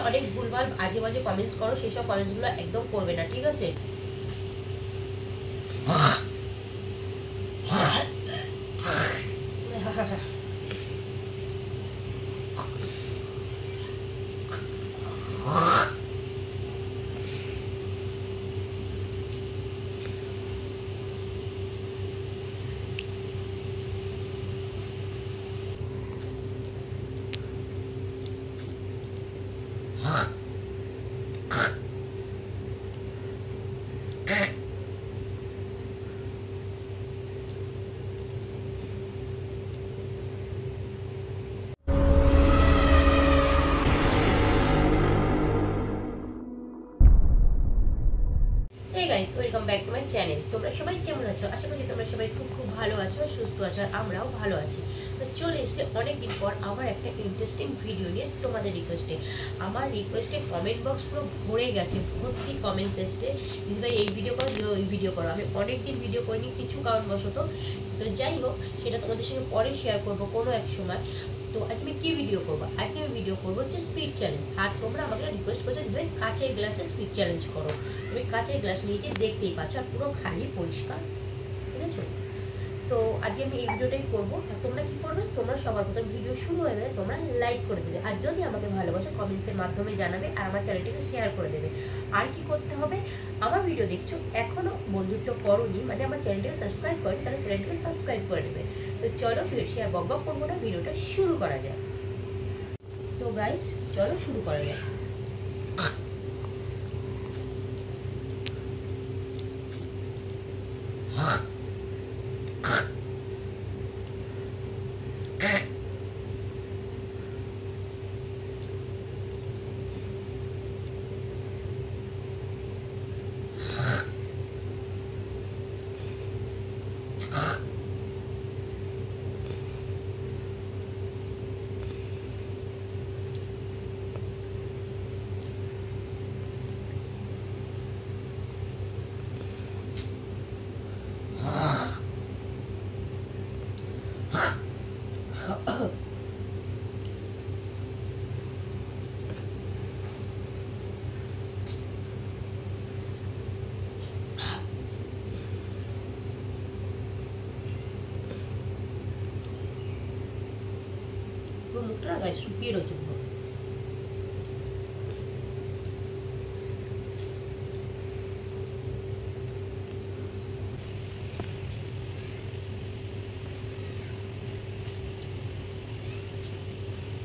অনেক ভুলভাল আজে বাজে কমেন্টস করো, সেসব কমেন্টসগুলো একদম করবে না, ঠিক আছে? Guys, welcome back to my channel. তোমরা সবাই কেমন আছো? আশা করি তোমরা সবাই খুব খুব ভালো আছো, সুস্থ আছো, আর আমরাও ভালো আছি। তো চলে এসেছে অনেকদিন পর আবার একটা ইন্টারেস্টিং ভিডিও নিয়ে তোমাদের রিকোয়েস্টে। আমার রিকোয়েস্টে কমেন্ট বক্স পুরো ভরে গেছে, ভর্তি কমেন্টস এসছে, দিদিভাই এই ভিডিও করো, দিদিভাই ওই ভিডিও করো। আমি অনেকদিন ভিডিও করিনি কিছু কারণবশত, তো যাই হোক সেটা তোমাদের সঙ্গে পরে শেয়ার করবো কোনো এক সময়। তো আজকে আমি কি ভিডিও করবো? আজকে আমি ভিডিও করবো হচ্ছে স্পিড চ্যালেঞ্জ। আর তোমরা আমাকে রিকোয়েস্ট করছো দিদিভাই কাঁচের গ্লাসে স্পিড চ্যালেঞ্জ করো। তুমি কাঁচের গ্লাস নিয়েছি, দেখতেই পাচ্ছ, আর পুরো খালি পরিষ্কার, ঠিক আছে? তো আজকে আমি এই ভিডিওটাই করবো। আর তোমরা কি করবে? তোমরা সবার প্রথম ভিডিও শুরু হয়ে গেলে তোমরা লাইক করে দেবে, আর যদি আমাকে ভালোবাসো কমেন্টসের মাধ্যমে জানাবে, আর আমার চ্যানেলটিকে শেয়ার করে দেবে। আর কি করতে হবে? আমার ভিডিও দেখছো, এখনও বন্ধুত্ব করোনি, মানে আমার চ্যানেলটিকে সাবস্ক্রাইব করেনি, তাহলে চ্যানেলটিকে সাবস্ক্রাইব করে দেবে। তো চলো শেয়ার বক করবো না, ভিডিওটা শুরু করা যায়। তো গাইস চলো শুরু করা যায়। মুখটা গায়ে শুকিয়ে রয়েছে পুরো।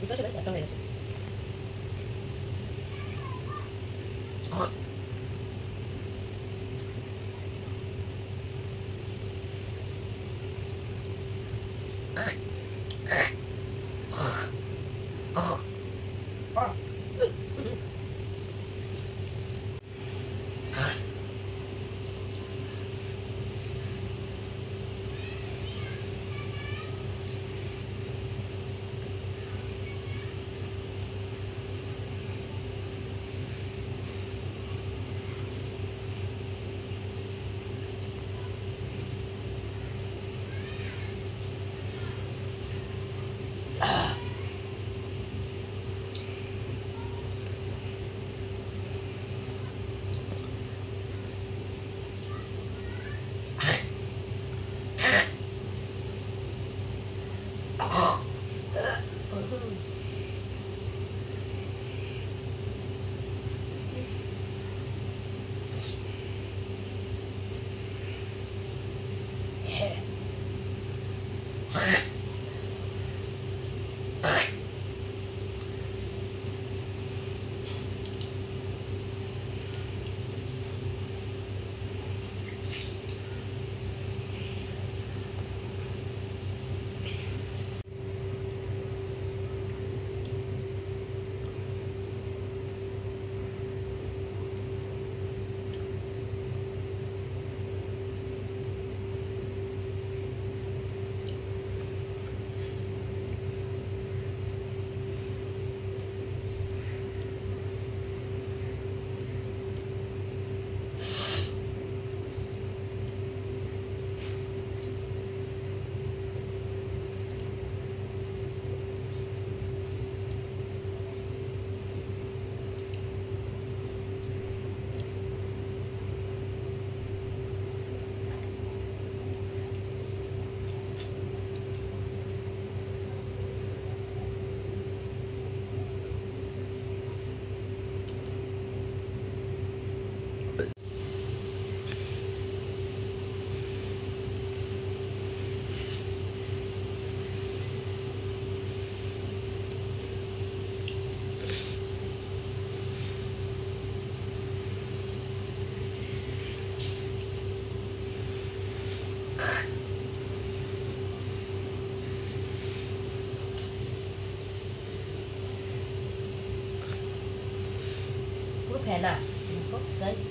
ঠিক আছে, একটা হয়ে গেছে। পুরো ফেনা দেখো গাইস।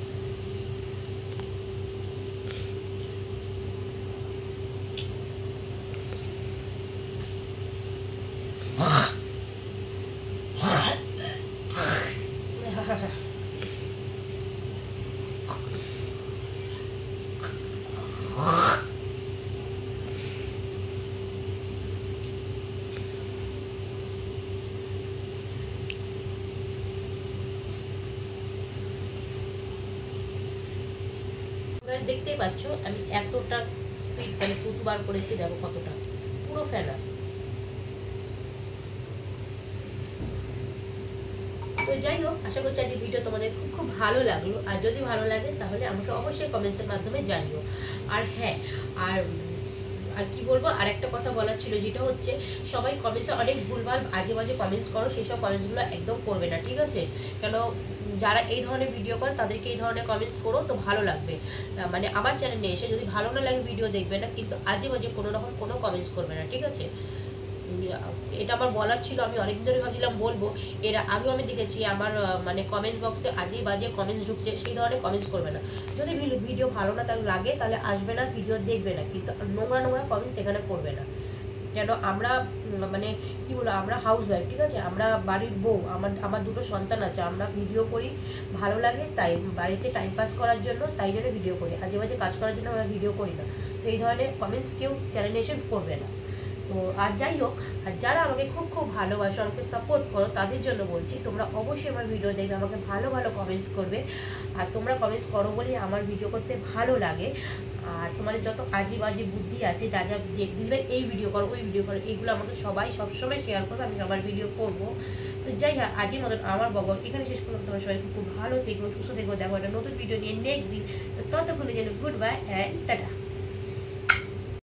দেখতেই পাচ্ছ আমি এতটা স্পিড মানে কতবার করেছি, দেখো কতটা পুরো ফেনা। তো যাই হোক, আশা করছি আজকে ভিডিও তোমাদের খুব খুব ভালো লাগলো। আর যদি ভালো লাগে তাহলে আমাকে অবশ্যই কমেন্টসের মাধ্যমে জানিও। আর হ্যাঁ, আর আর কি বলবো, আর একটা কথা বলার ছিল, যেটা হচ্ছে সবাই কমেন্টসে অনেক ভুলভাল আজে বাজে কমেন্টস করো, সেসব কমেন্টসগুলো একদম করবে না, ঠিক আছে? কেন যারা এই ধরনের ভিডিও করে তাদেরকে এই ধরনের কমেন্টস করো তো ভালো লাগবে। মানে আমার চ্যানেলে এসে যদি ভালো না লাগে ভিডিও দেখবে না, কিন্তু আজে বাজে কোনো রকম কোনো কমেন্টস করবে না, ঠিক আছে? এটা আমার বলার ছিল, আমি অনেকদিন ধরে ভাবছিলাম বলবো। এর আগেও আমি দেখেছি আমার মানে কমেন্টস বক্সে আজে বাজে কমেন্টস ঢুকছে, সেই ধরনের কমেন্টস করবে না। যদি ভিডিও ভালো না লাগে তাহলে আসবে না, ভিডিও দেখবে না, কিন্তু নোংরা নোংরা কমেন্টস এখানে করবে না। কেন আমরা মানে কি বলবো, আমরা হাউস ওয়াইফ, ঠিক আছে? আমরা বাড়ির বউ, আমার দুটো সন্তান আছে, আমরা ভিডিও করি ভালো লাগে তাই, বাড়িতে টাইম পাস করার জন্য, তাই জন্য ভিডিও করি। আজে বাজে কাজ করার জন্য আমরা ভিডিও করি না। তো এই ধরনের কমেন্টস কেউ চ্যানেলে এসে করবে না। তো আর যাই হোক, আর যারা আমাকে খুব খুব ভালোবাসো, আমাকে সাপোর্ট করো, তাদের জন্য বলছি তোমরা অবশ্যই আমার ভিডিও দেখবে, আমাকে ভালো ভালো কমেন্টস করবে। আর তোমরা কমেন্টস করো বলেই আমার ভিডিও করতে ভালো লাগে। আর তোমাদের যত আজে বাজে বুদ্ধি আছে, যা যা যে দিবে এই ভিডিও করো ওই ভিডিও করো, এইগুলো আমাকে সবাই সবসময় শেয়ার করবে, আমি সবার ভিডিও করবো। তো যাই হোক, আজকের মতন আমার বাবা এখানে শেষ করলাম। তোমার সবাই খুব ভালো থেকো, সুস্থ থেকো। দেখো একটা নতুন ভিডিও নিয়ে নেক্সট দিন। তো ততক্ষণে যেন গুড বাই অ্যান্ড টাটা।